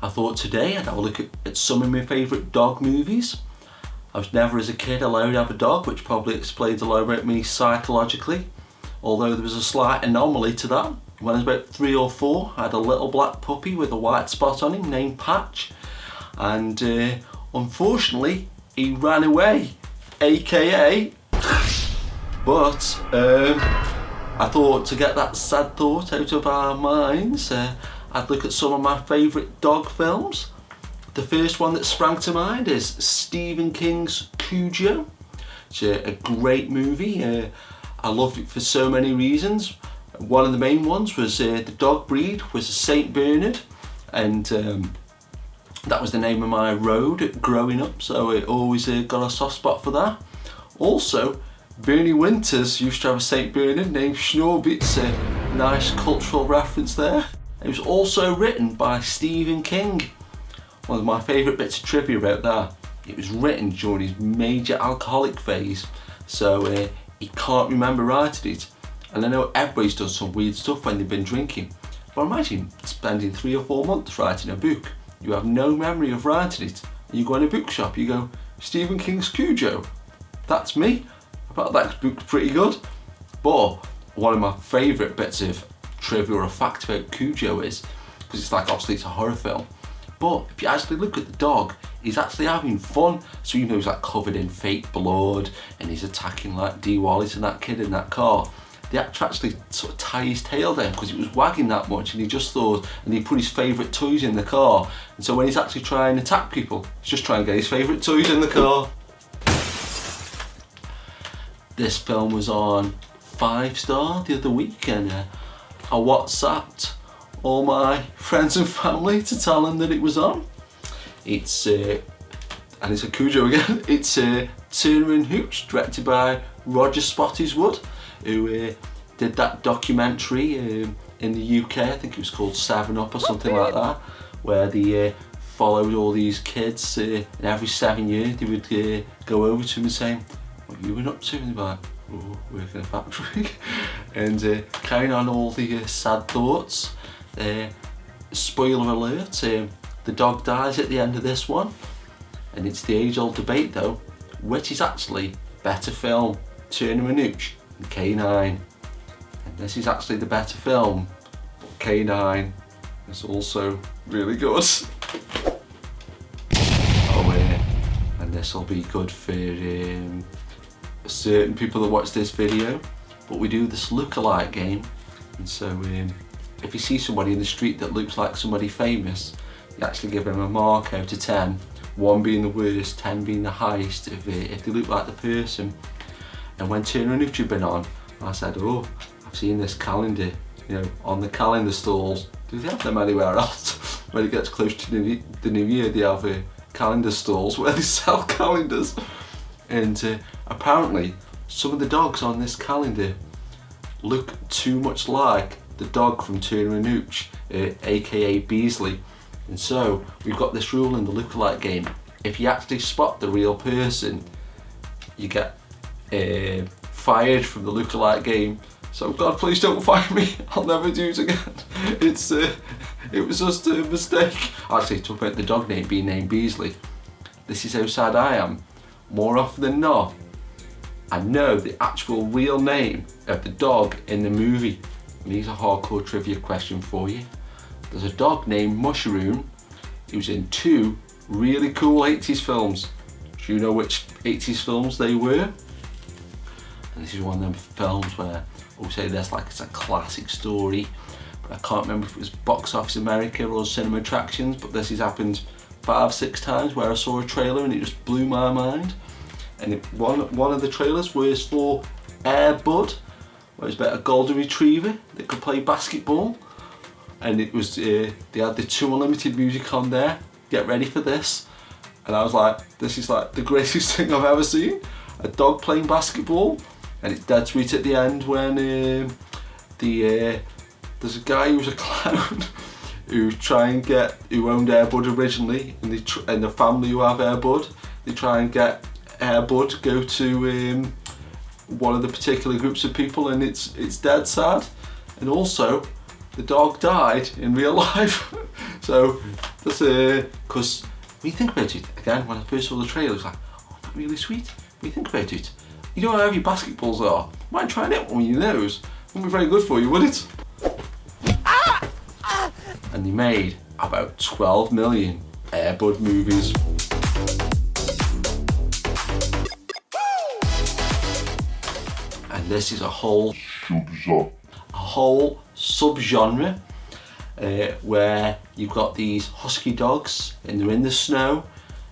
I thought today I'd have a look at some of my favourite dog movies. I was never as a kid allowed to have a dog, which probably explains a lot about me psychologically, although there was a slight anomaly to that. When I was about 3 or 4, I had a little black puppy with a white spot on him named Patch, and unfortunately he ran away, aka but I thought to get that sad thought out of our minds, I'd look at some of my favourite dog films. The first one that sprang to mind is Stephen King's Cujo. It's a great movie. I loved it for so many reasons. One of the main ones was the dog breed was a Saint Bernard, and that was the name of my road growing up, so I always got a soft spot for that. Also, Bernie Winters used to have a Saint Bernard named Schnorbitz, a nice cultural reference there. It was also written by Stephen King. One of my favourite bits of trivia about that, it was written during his major alcoholic phase, so he can't remember writing it. And I know everybody's done some weird stuff when they've been drinking, but imagine spending 3 or 4 months writing a book. You have no memory of writing it. You go in a bookshop, you go, Stephen King's Cujo. That's me. I thought that book's pretty good. But one of my favourite bits of trivia or fact about Cujo is, because it's like, obviously it's a horror film, but if you actually look at the dog, he's actually having fun. So you know he's like covered in fake blood and he's attacking like Dee Wallace and that kid in that car. They had to actually sort of tie his tail down because it was wagging that much, and he just thought, and he put his favourite toys in the car. And so when he's actually trying to attack people, he's just trying to get his favourite toys in the car. This film was on 5-star the other week, and I WhatsApped all my friends and family to tell them that it was on. It's and it's a Cujo again. It's Turner and Hooch, directed by Roger Spottiswoode, who did that documentary in the UK. I think it was called 7 Up or something like that, where they followed all these kids, and every 7 years they would go over to them and say, "What have you been up to?" And they'd be like, "Oh, working in a factory," and carrying on all the sad thoughts. Spoiler alert, the dog dies at the end of this one, and it's the age-old debate though, which is actually better film, Turner and Hooch and Canine. And this is actually the better film, but Canine is also really good. And this will be good for certain people that watch this video, but we do this look-alike game, and so if you see somebody in the street that looks like somebody famous, you actually give them a mark out of 10, 1 being the worst, 10 being the highest, if they look like the person. And when Turner and Hooch had been on, I said, "Oh, I've seen this calendar, you know, on the calendar stalls. Do they have them anywhere else?" When it gets close to the new year, they have calendar stalls where they sell calendars. And apparently, some of the dogs on this calendar look too much like the dog from Turner and Hooch, aka Beasley. And so we've got this rule in the lookalike game: if you actually spot the real person, you get fired from the lookalike game. So God, please don't fire me. I'll never do it again. It was just a mistake. Actually, talk about the dog name being named Beasley. This is how sad I am. More often than not, I know the actual real name of the dog in the movie. And here's a hardcore trivia question for you. There's a dog named Mushroom who's in 2 really cool 80s films. Do you know which 80s films they were? And this is one of them films where I'll say there's like it's a classic story, but I can't remember if it was Box Office America or Cinema Attractions, but this has happened 5-6 times where I saw a trailer and it just blew my mind. And one of the trailers was for Air Bud, where it's about a golden retriever that could play basketball, and it was they had the 2 Unlimited music on there. Get ready for this. And I was like, this is like the greatest thing I've ever seen. A dog playing basketball, and it's dead sweet at the end when there's a guy who's a clown who owned Air Bud originally, and the family who have Air Bud, they try and get Air Bud go to one of the particular groups of people, and it's dead sad. And also, the dog died in real life. So That's because when you think about it, again, when I first saw the trailer, it's like, oh, that's really sweet. When you think about it, you know how heavy basketballs are. You might try and hit one with your nose. Wouldn't be very good for you, would it? And they made about 12 million Air Bud movies. And this is a whole subgenre where you've got these husky dogs and they're in the snow,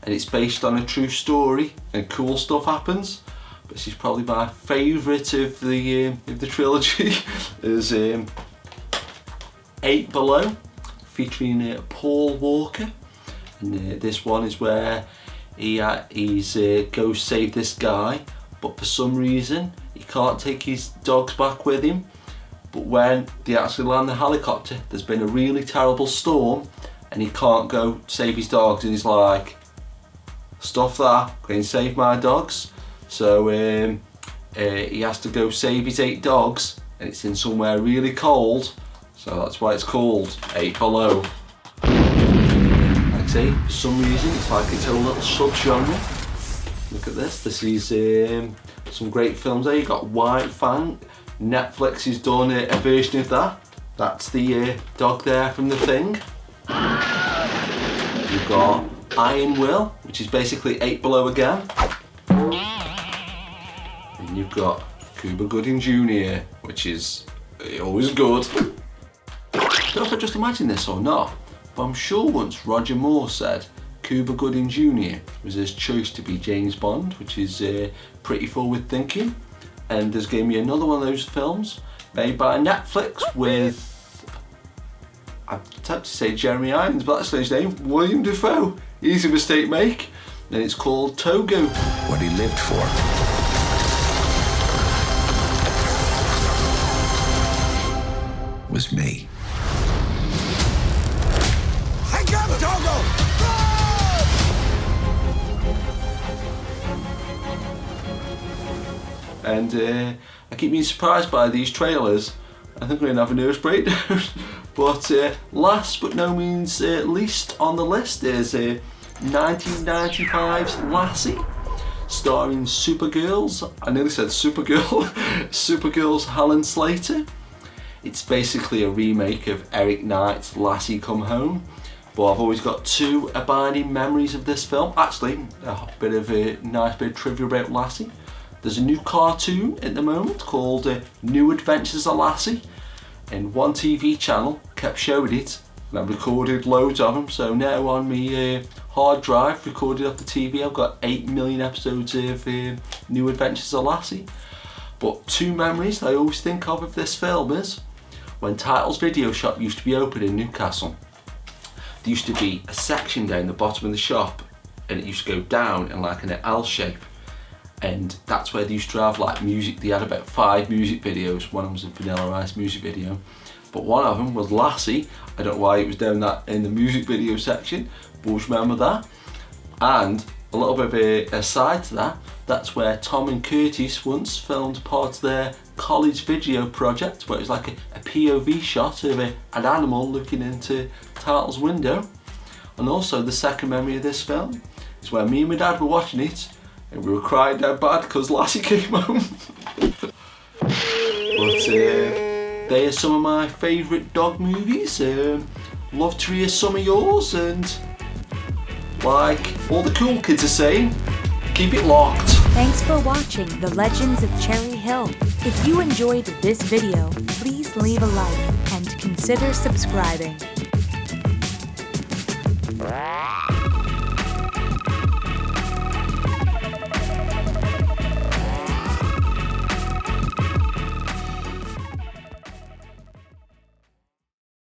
and it's based on a true story and cool stuff happens. But this is probably my favourite of the trilogy. is 8 Below, featuring Paul Walker, and this one is where he's goes save this guy, but for some reason he can't take his dogs back with him. But when they actually land the helicopter, there's been a really terrible storm and he can't go save his dogs, and he's like, stuff that, go and save my dogs. So he has to go save his 8 dogs, and it's in somewhere really cold, so that's why it's called 8 Below. Like I say, for some reason it's like its own little sub-genre. Look at this, this is some great films there. You've got White Fang, Netflix has done a version of that. That's the dog there from The Thing. You've got Iron Will, which is basically 8 Below again. And you've got Cuba Gooding Jr., which is always good. I don't know if I just imagine this or not, but I'm sure once Roger Moore said Cuba Gooding Jr. was his choice to be James Bond, which is pretty forward thinking. And there's going to be another one of those films made by Netflix with, I'm tempted to say Jeremy Irons, but that's not his name, William Dafoe. Easy mistake make. And it's called Togo. What he lived for was me. I got Togo! And I keep being surprised by these trailers. I think we're going to have a nervous breakdown. But last but no means least on the list is 1995's Lassie, starring Supergirl's, I nearly said Supergirl, Supergirl's Helen Slater. It's basically a remake of Eric Knight's Lassie Come Home, but I've always got 2 abiding memories of this film. Actually, a bit of a nice bit of trivia about Lassie. There's a new cartoon at the moment called New Adventures of Lassie, and one TV channel kept showing it, and I've recorded loads of them, so now on my hard drive recorded off the TV I've got 8 million episodes of New Adventures of Lassie. But 2 memories I always think of this film is when Title's Video Shop used to be open in Newcastle. There used to be a section down the bottom of the shop, and it used to go down in like an L shape, and that's where they used to have like music. They had about 5 music videos. One of them was a Vanilla Ice music video, but one of them was Lassie. I don't know why it was down that in the music video section, but always remember that. And a little bit of a aside to that, that's where Tom and Curtis once filmed part of their college video project, where it was like a POV shot of an animal looking into Title's window. And also the second memory of this film is where me and my dad were watching it, and we were crying down bad because Lassie came home. But they are some of my favourite dog movies. Love to hear some of yours, and like all the cool kids are saying, keep it locked. Thanks for watching The Legends of Cherry Hill. If you enjoyed this video, please leave a like and consider subscribing.